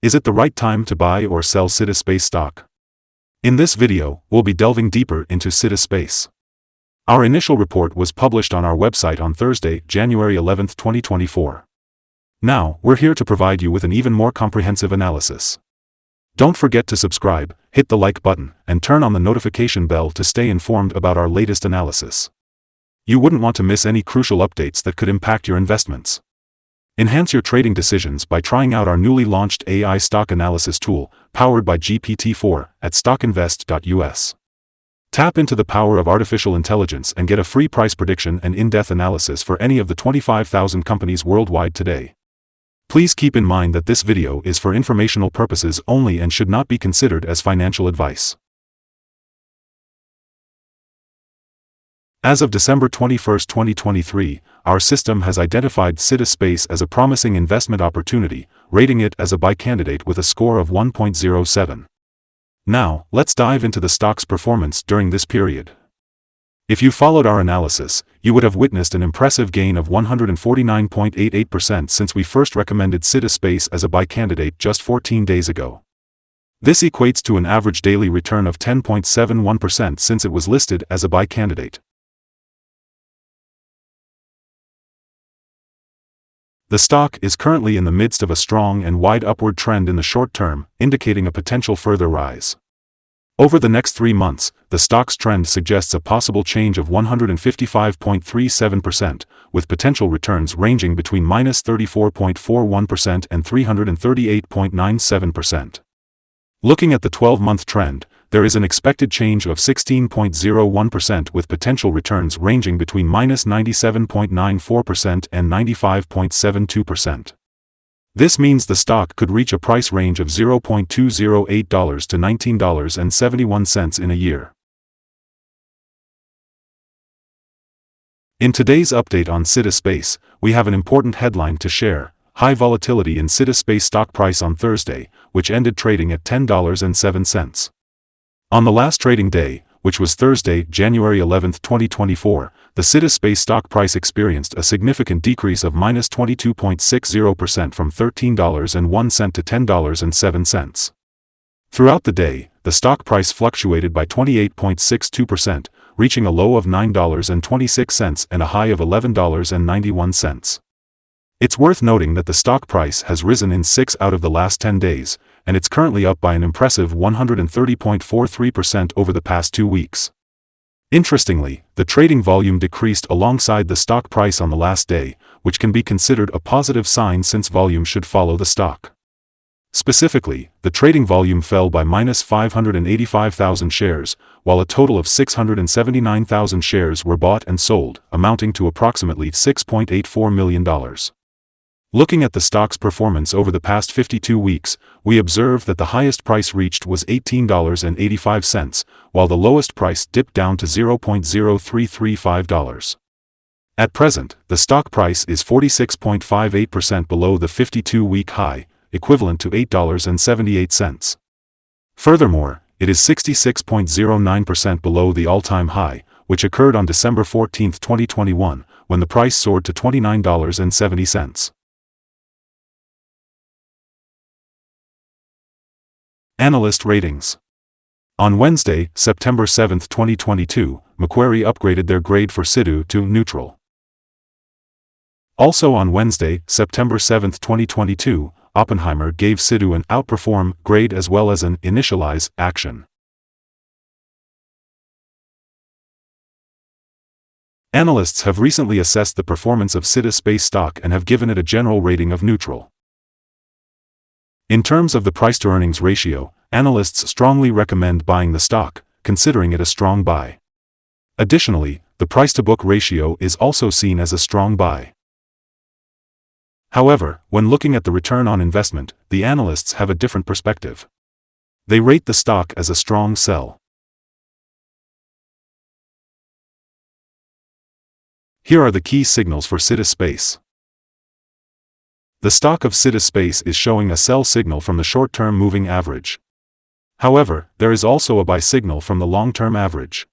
Is it the right time to buy or sell Sidus Space stock? In this video, we'll be delving deeper into Sidus Space. Our initial report was published on our website on Thursday, January 11, 2024. Now, we're here to provide you with an even more comprehensive analysis. Don't forget to subscribe, hit the like button, and turn on the notification bell to stay informed about our latest analysis. You wouldn't want to miss any crucial updates that could impact your investments. Enhance your trading decisions by trying out our newly launched AI stock analysis tool, powered by GPT-4, at StockInvest.us. Tap into the power of artificial intelligence and get a free price prediction and in-depth analysis for any of the 25,000 companies worldwide today. Please keep in mind that this video is for informational purposes only and should not be considered as financial advice. As of December 21, 2023, our system has identified Sidus Space as a promising investment opportunity, rating it as a buy candidate with a score of 1.07. Now, let's dive into the stock's performance during this period. If you followed our analysis, you would have witnessed an impressive gain of 149.88% since we first recommended Sidus Space as a buy candidate just 14 days ago. This equates to an average daily return of 10.71% since it was listed as a buy candidate. The stock is currently in the midst of a strong and wide upward trend in the short term, indicating a potential further rise. Over the next 3 months, the stock's trend suggests a possible change of 155.37%, with potential returns ranging between -34.41% and 338.97%. Looking at the 12-month trend, there is an expected change of 16.01% with potential returns ranging between -97.94% and 95.72%. This means the stock could reach a price range of $0.208 to $19.71 in a year. In today's update on Sidus Space, we have an important headline to share: high volatility in Sidus Space stock price on Thursday, which ended trading at $10.07. On the last trading day, which was Thursday, January 11, 2024, the Sidus Space stock price experienced a significant decrease of -22.60% from $13.01 to $10.07. Throughout the day, the stock price fluctuated by 28.62%, reaching a low of $9.26 and a high of $11.91. It's worth noting that the stock price has risen in 6 out of the last 10 days, and it's currently up by an impressive 130.43% over the past 2 weeks. Interestingly, the trading volume decreased alongside the stock price on the last day, which can be considered a positive sign since volume should follow the stock. Specifically, the trading volume fell by -585,000 shares, while a total of 679,000 shares were bought and sold, amounting to approximately $6.84 million. Looking at the stock's performance over the past 52 weeks, we observe that the highest price reached was $18.85, while the lowest price dipped down to $0.0335. At present, the stock price is 46.58% below the 52-week high, equivalent to $8.78. Furthermore, it is 66.09% below the all-time high, which occurred on December 14, 2021, when the price soared to $29.70. Analyst Ratings. On Wednesday, September 7, 2022, Macquarie upgraded their grade for SIDU to neutral. Also on Wednesday, September 7, 2022, Oppenheimer gave SIDU an outperform grade as well as an initialize action. Analysts have recently assessed the performance of Sidus Space stock and have given it a general rating of neutral. In terms of the price-to-earnings ratio, analysts strongly recommend buying the stock, considering it a strong buy. Additionally, the price-to-book ratio is also seen as a strong buy. However, when looking at the return on investment, the analysts have a different perspective. They rate the stock as a strong sell. Here are the key signals for Sidus Space. The stock of Sidus Space is showing a sell signal from the short-term moving average. However, there is also a buy signal from the long-term average.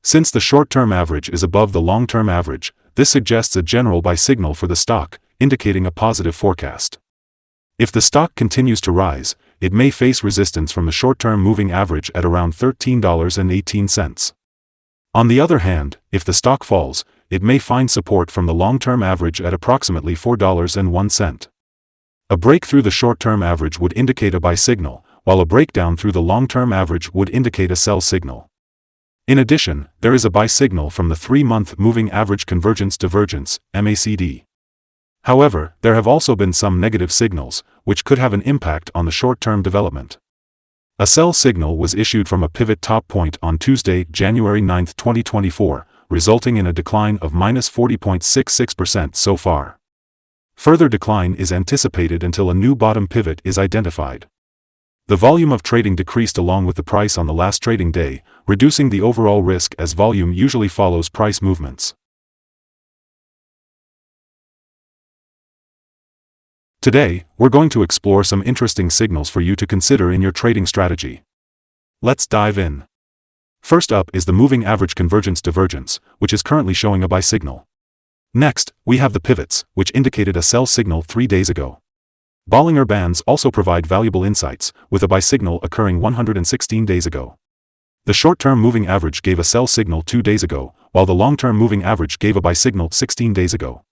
Since the short-term average is above the long-term average, this suggests a general buy signal for the stock, indicating a positive forecast. If the stock continues to rise, it may face resistance from the short-term moving average at around $13.18. On the other hand, if the stock falls, it may find support from the long-term average at approximately $4.01. A break through the short-term average would indicate a buy signal, while a breakdown through the long-term average would indicate a sell signal. In addition, there is a buy signal from the 3-month moving average convergence divergence, MACD. However, there have also been some negative signals, which could have an impact on the short-term development. A sell signal was issued from a pivot top point on Tuesday, January 9, 2024, resulting in a decline of -40.66% so far. Further decline is anticipated until a new bottom pivot is identified. The volume of trading decreased along with the price on the last trading day, reducing the overall risk as volume usually follows price movements. Today, we're going to explore some interesting signals for you to consider in your trading strategy. Let's dive in. First up is the moving average convergence divergence, which is currently showing a buy signal. Next, we have the pivots, which indicated a sell signal 3 days ago. Bollinger Bands also provide valuable insights, with a buy signal occurring 116 days ago. The short-term moving average gave a sell signal 2 days ago, while the long-term moving average gave a buy signal 16 days ago.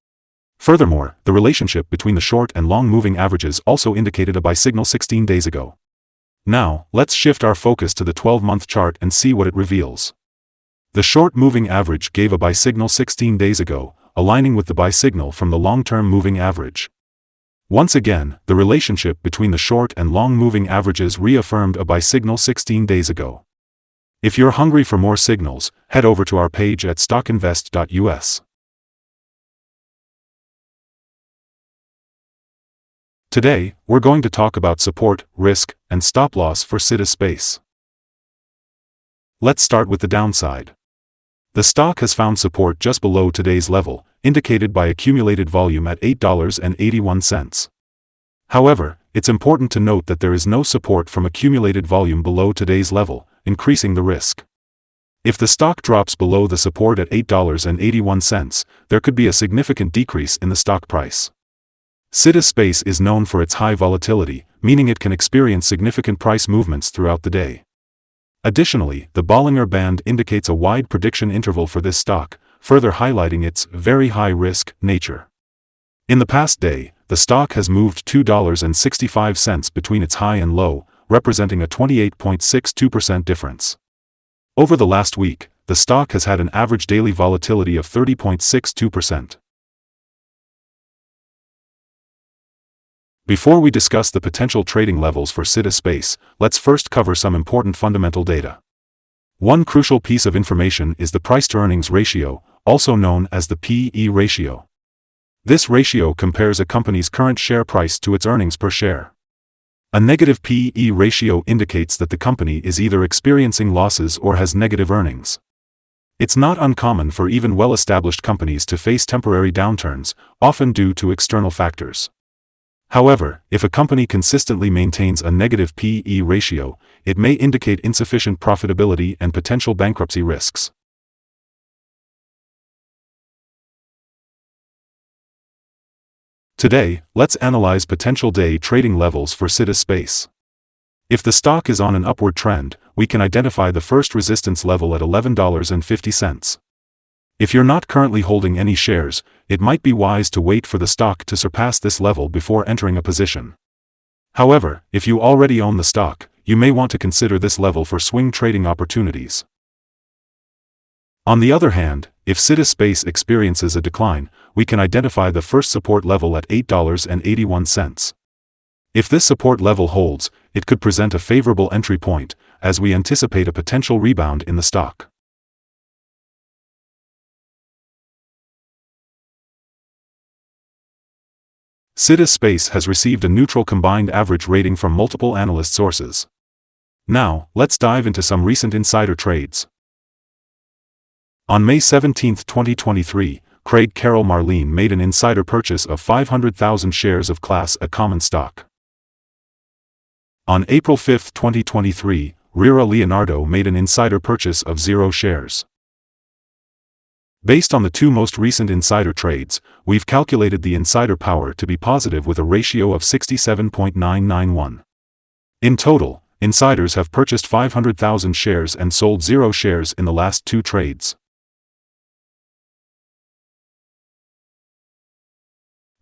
Furthermore, the relationship between the short and long moving averages also indicated a buy signal 16 days ago. Now, let's shift our focus to the 12-month chart and see what it reveals. The short moving average gave a buy signal 16 days ago, aligning with the buy signal from the long-term moving average. Once again, the relationship between the short and long moving averages reaffirmed a buy signal 16 days ago. If you're hungry for more signals, head over to our page at StockInvest.us. Today, we're going to talk about support, risk, and stop loss for Sidus Space. Let's start with the downside. The stock has found support just below today's level, indicated by accumulated volume at $8.81. However, it's important to note that there is no support from accumulated volume below today's level, increasing the risk. If the stock drops below the support at $8.81, there could be a significant decrease in the stock price. Sidus Space is known for its high volatility, meaning it can experience significant price movements throughout the day. Additionally, the Bollinger Band indicates a wide prediction interval for this stock, further highlighting its very high-risk nature. In the past day, the stock has moved $2.65 between its high and low, representing a 28.62% difference. Over the last week, the stock has had an average daily volatility of 30.62%. Before we discuss the potential trading levels for Sidus Space, let's first cover some important fundamental data. One crucial piece of information is the price-to-earnings ratio, also known as the P/E ratio. This ratio compares a company's current share price to its earnings per share. A negative P/E ratio indicates that the company is either experiencing losses or has negative earnings. It's not uncommon for even well-established companies to face temporary downturns, often due to external factors. However, if a company consistently maintains a negative P/E ratio, it may indicate insufficient profitability and potential bankruptcy risks. Today, let's analyze potential day trading levels for Sidus Space. If the stock is on an upward trend, we can identify the first resistance level at $11.50. If you're not currently holding any shares, it might be wise to wait for the stock to surpass this level before entering a position. However, if you already own the stock, you may want to consider this level for swing trading opportunities. On the other hand, if Sidus Space experiences a decline, we can identify the first support level at $8.81. If this support level holds, it could present a favorable entry point, as we anticipate a potential rebound in the stock. Sidus Space has received a neutral combined average rating from multiple analyst sources. Now, let's dive into some recent insider trades. On May 17, 2023, Craig Carroll Marlene made an insider purchase of 500,000 shares of Class A common stock. On April 5, 2023, Rira Leonardo made an insider purchase of 0 shares. Based on the two most recent insider trades, we've calculated the insider power to be positive with a ratio of 67.991. In total, insiders have purchased 500,000 shares and sold 0 shares in the last 2 trades.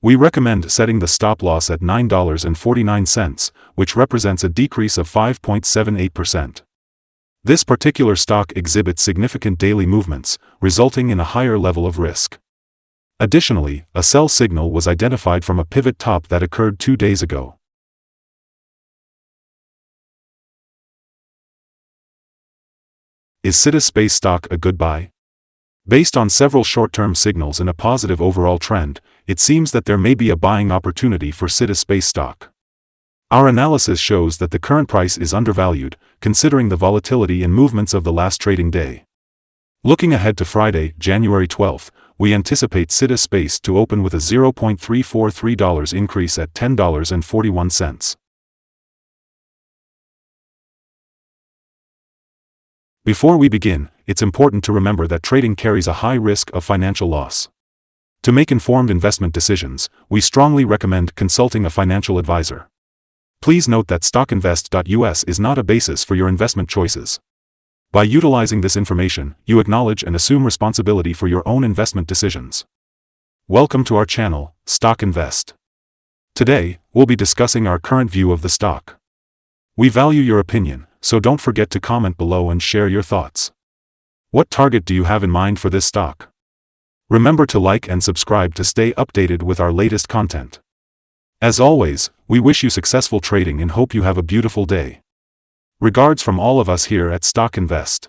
We recommend setting the stop loss at $9.49, which represents a decrease of 5.78%. This particular stock exhibits significant daily movements, resulting in a higher level of risk. Additionally, a sell signal was identified from a pivot top that occurred 2 days ago. Is Sidus Space stock a good buy? Based on several short-term signals and a positive overall trend, it seems that there may be a buying opportunity for Sidus Space stock. Our analysis shows that the current price is undervalued, considering the volatility and movements of the last trading day. Looking ahead to Friday, January 12th, we anticipate Sidus Space to open with a $0.343 increase at $10.41. Before we begin, it's important to remember that trading carries a high risk of financial loss. To make informed investment decisions, we strongly recommend consulting a financial advisor. Please note that StockInvest.us is not a basis for your investment choices. By utilizing this information, you acknowledge and assume responsibility for your own investment decisions. Welcome to our channel, Stock Invest. Today, we'll be discussing our current view of the stock. We value your opinion, so don't forget to comment below and share your thoughts. What target do you have in mind for this stock? Remember to like and subscribe to stay updated with our latest content. As always, we wish you successful trading and hope you have a beautiful day. Regards from all of us here at Stock Invest.